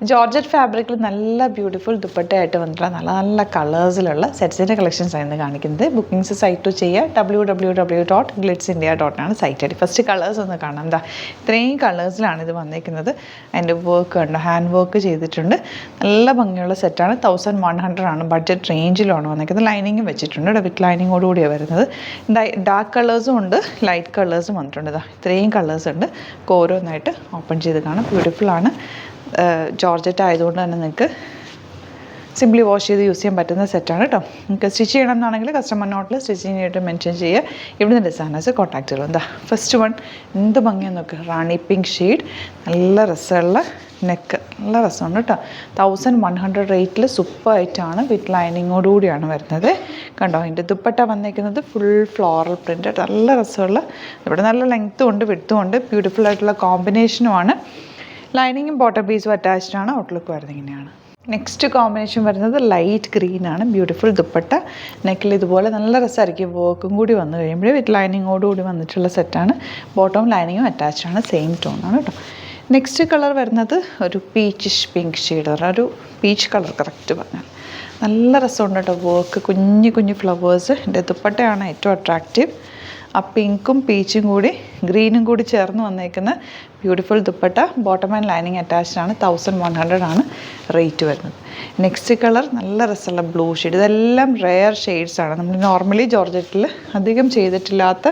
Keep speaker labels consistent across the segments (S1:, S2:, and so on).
S1: Georgette ഫാബ്രിക്കിൽ നല്ല beautiful ദുപ്പട്ടയായിട്ട് വന്നിട്ടുള്ള നല്ല നല്ല കളേഴ്സിലുള്ള സെറ്റ്സിൻ്റെ കളക്ഷൻസ് ആയിരുന്നു കാണിക്കുന്നത്. ബുക്കിംഗ്സ് സൈറ്റ് ചെയ്യുക www.glitzindia.com site I D. First colours ഒന്ന് കാണാം. എന്താ ഇത്രയും കളേഴ്സിലാണ് ഇത് വന്നിരിക്കുന്നത്. അതിൻ്റെ വർക്ക് ഉണ്ട്, ഹാൻഡ് വർക്ക് ചെയ്തിട്ടുണ്ട്. നല്ല ഭംഗിയുള്ള സെറ്റാണ്. 1100 ആണ്, ബഡ്ജറ്റ് റേഞ്ചിലാണ് വന്നിരിക്കുന്നത്. ലൈനിങ്ങും വെച്ചിട്ടുണ്ട്, വിത്ത് ലൈനിങ്ങോടുകൂടിയാണ് വരുന്നത്. ഡാർക്ക് കളേഴ്സും ഉണ്ട്, ലൈറ്റ് കളേഴ്സും വന്നിട്ടുണ്ട്. ഇതാ ഇത്രയും കളേഴ്സ് ഉണ്ട്. ഓരോന്നായിട്ട് ഓപ്പൺ ചെയ്ത് കാണാം. ബ്യൂട്ടിഫുള്ളാണ്. ജോർജറ്റ് ആയതുകൊണ്ട് തന്നെ നിങ്ങൾക്ക് സിംപ്ലി വാഷ് ചെയ്ത് യൂസ് ചെയ്യാൻ പറ്റുന്ന സെറ്റാണ് കേട്ടോ. നിങ്ങൾക്ക് സ്റ്റിച്ച് ചെയ്യണം എന്നാണെങ്കിൽ കസ്റ്റമർ നോട്ടിൽ സ്റ്റിച്ചിങ് ആയിട്ട് മെൻഷൻ ചെയ്യുക. ഇവിടുന്ന് ഡിസൈനേഴ്സ് കോൺടാക്ട് ചെയ്യുള്ളൂ. എന്താ ഫസ്റ്റ് വൺ എന്ത് ഭംഗിയാന്ന് നോക്കുക. റാണി പിങ്ക് ഷെയ്ഡ്, നല്ല രസമുള്ള നെക്ക്, നല്ല രസമുണ്ട് കേട്ടോ. 1100 റേറ്റിൽ സൂപ്പറായിട്ടാണ് വിത്ത് ലൈനിങ്ങോടുകൂടിയാണ് വരുന്നത്. കണ്ടോ അതിൻ്റെ ദുപ്പട്ട വന്നിരിക്കുന്നത് ഫുൾ ഫ്ലോറൽ പ്രിൻ്റ്, നല്ല രസമുള്ള, ഇവിടെ നല്ല ലെങ്ത്തും ഉണ്ട് വിഡ്ത്തും ഉണ്ട്. ബ്യൂട്ടിഫുൾ ആയിട്ടുള്ള കോമ്പിനേഷനുമാണ്. ലൈനിങ്ങും ബോട്ടം പീസും അറ്റാച്ച്ഡ് ആണ്. ഔട്ട്ലുക്ക് വരുന്നത് ഇങ്ങനെയാണ്. നെക്സ്റ്റ് കോമ്പിനേഷൻ വരുന്നത് ലൈറ്റ് ഗ്രീൻ ആണ്. ബ്യൂട്ടിഫുൾ ദുപ്പട്ട, നെക്കിൽ ഇതുപോലെ നല്ല രസമായിരിക്കും. വർക്കും കൂടി വന്നു കഴിയുമ്പോൾ വിത്ത് ലൈനിങ്ങോടുകൂടി വന്നിട്ടുള്ള സെറ്റാണ്. ബോട്ടവും ലൈനിങ്ങും അറ്റാച്ച്ഡ് ആണ്, സെയിം ടോൺ ആണ് കേട്ടോ. നെക്സ്റ്റ് കളർ വരുന്നത് ഒരു പീച്ചിഷ് പിങ്ക് ഷെയ്ഡ്, ഒരു പീച്ച് കളർ കറക്റ്റ് പറഞ്ഞാൽ നല്ല രസമുണ്ട് കേട്ടോ. വർക്ക്, കുഞ്ഞു കുഞ്ഞു ഫ്ലവേഴ്സ്. എൻ്റെ ദുപ്പട്ടയാണ് ഏറ്റവും അട്രാക്റ്റീവ്. ആ പിങ്കും പീച്ചും കൂടി ഗ്രീനും കൂടി ചേർന്ന് വന്നേക്കുന്ന beautiful dupatta. Bottom and lining attached ആണ്. 1100 ആണ് റേറ്റ് വരുന്നത്. നെക്സ്റ്റ് കളർ നല്ല രസമുള്ള ബ്ലൂ ഷെയ്ഡ്. ഇതെല്ലാം റെയർ ഷെയ്ഡ്സ് ആണ്. നമ്മൾ നോർമലി ജോർജറ്റിൽ അധികം ചെയ്തിട്ടില്ലാത്ത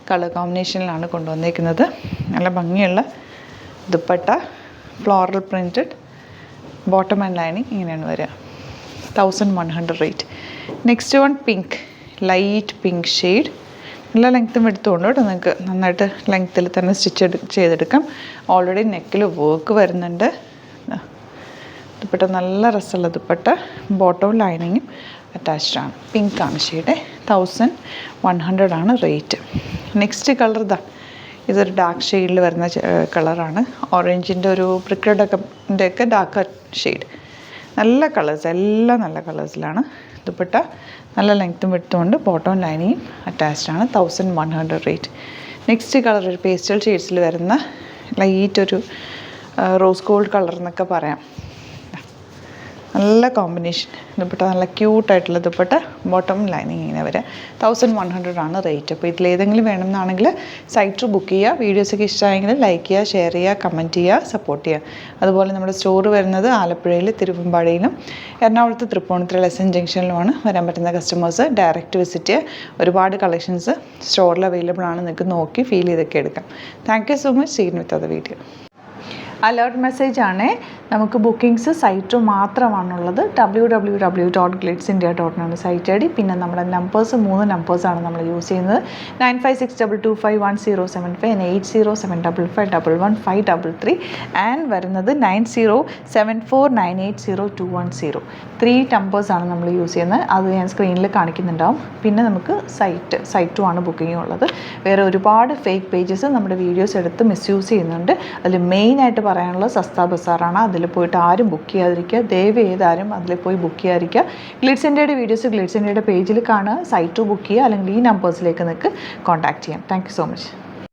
S1: കളർ കോമ്പിനേഷനിലാണ് കൊണ്ടുവന്നേക്കുന്നത്. നല്ല ഭംഗിയുള്ള dupatta, floral printed, bottom and lining ഇങ്ങനെയാണ് വരിക. 1100 rate. Next one pink, light pink shade. നല്ല ലെങ്ത്തും എടുത്തുകൊണ്ട് കേട്ടോ. നിങ്ങൾക്ക് നന്നായിട്ട് ലെങ്ത്തിൽ തന്നെ സ്റ്റിച്ച് ചെയ്തെടുക്കാം. ഓൾറെഡി നെക്കിൽ വർക്ക് വരുന്നുണ്ട്. ദുപ്പട്ട നല്ല രസമുള്ള ദുപ്പട്ട, ബോട്ടവും ലൈനിങ്ങും അറ്റാച്ച്ഡ് ആണ്. പിങ്ക് ആണ് ഷെയ്ഡ്. 1100 ആണ് റേറ്റ്. നെക്സ്റ്റ് കളർ ഇതാ, ഇതൊരു ഡാർക്ക് ഷെയ്ഡിൽ വരുന്ന കളറാണ്. ഓറഞ്ചിൻ്റെ ഒരു പ്രിക്കഡൊക്കെ ഡാർക്ക് ഷെയ്ഡ്. നല്ല കളേഴ്സ്, എല്ലാം നല്ല കളേഴ്സിലാണ്. ദുപ്പട്ട നല്ല ലെങ്ത്തും വിഡ്ത്തുമുണ്ട്. ബോട്ടവും ലൈനിങ്ങും അറ്റാച്ച്ഡ് ആണ്. 1100 റേറ്റ്. നെക്സ്റ്റ് കളർ ഒരു പേസ്റ്റൽ ഷെയ്ഡ്സിൽ വരുന്ന ലൈറ്റ് ഒരു റോസ് ഗോൾഡ് കളർ എന്നൊക്കെ പറയാം. നല്ല കോമ്പിനേഷൻ ദുപ്പട്ട, നല്ല ക്യൂട്ടായിട്ടുള്ള ദുപ്പട്ട, ബോട്ടം ലൈനിങ് ഇങ്ങനെ വരെ. 1100 ആണ് റേറ്റ്. അപ്പോൾ ഇതിലേതെങ്കിലും വേണമെന്നാണെങ്കിൽ സൈറ്റ് ബുക്ക് ചെയ്യുക. വീഡിയോസൊക്കെ ഇഷ്ടമായെങ്കിൽ ലൈക്ക് ചെയ്യുക, ഷെയർ ചെയ്യുക, കമൻറ്റ് ചെയ്യുക, സപ്പോർട്ട് ചെയ്യുക. അതുപോലെ നമ്മുടെ സ്റ്റോർ വരുന്നത് ആലപ്പുഴയിൽ, തിരുവമ്പാടിയിലും, എറണാകുളത്ത് തൃപ്പൂണിത്തുറ ലെസൺ ജംഗ്ഷനിലുമാണ്. വരാൻ പറ്റുന്ന കസ്റ്റമേഴ്സ് ഡയറക്റ്റ് വിസിറ്റ് ചെയ്യുക. ഒരുപാട് കളക്ഷൻസ് സ്റ്റോറിൽ അവൈലബിൾ ആണ്. നിങ്ങൾക്ക് നോക്കി ഫീൽ ചെയ്തൊക്കെ എടുക്കാം. Thank you so much. Seen with other video. Alert message ആണ്. നമുക്ക് ബുക്കിംഗ്സ് സൈറ്റ് മാത്രമാണുള്ളത്. www.glitzindia.com site I D. പിന്നെ നമ്മുടെ നമ്പേഴ്സ് 3 നമ്പേഴ്സാണ് നമ്മൾ യൂസ് ചെയ്യുന്നത്. 9562251075 and 8075551153 ആൻഡ് വരുന്നത് 9074980210. 3 നമ്പേഴ്സാണ് നമ്മൾ യൂസ് ചെയ്യുന്നത്. അത് ഞാൻ സ്ക്രീനിൽ കാണിക്കുന്നുണ്ടാവും. പിന്നെ നമുക്ക് സൈറ്റും ആണ് ബുക്കിംഗ് ഉള്ളത്. വേറെ ഒരുപാട് ഫേക്ക് പേജസ് നമ്മുടെ വീഡിയോസ് എടുത്ത് മിസ്യൂസ് ചെയ്യുന്നുണ്ട്. അതിൽ മെയിനായിട്ട് പറയാനുള്ളത് സസ്ത ബസാറാണ്. അതിൽ പോയിട്ട് ആരും ബുക്ക് ചെയ്യാതിരിക്കുക. ദയവ് ചെയ്താരും അതിൽ പോയി ബുക്ക് ചെയ്യാതിരിക്കുക. ഗ്ലിറ്റ്സ് ഇന്ത്യയുടെ വീഡിയോസ് ഗ്ലിറ്റ്സ് ഇന്ത്യയുടെ പേജിൽ കാണുക, സൈറ്റ് ബുക്ക് ചെയ്യുക, അല്ലെങ്കിൽ ഈ നമ്പേഴ്സിലേക്ക് നിങ്ങൾക്ക് കോൺടാക്ട് ചെയ്യാം. Thank you so much.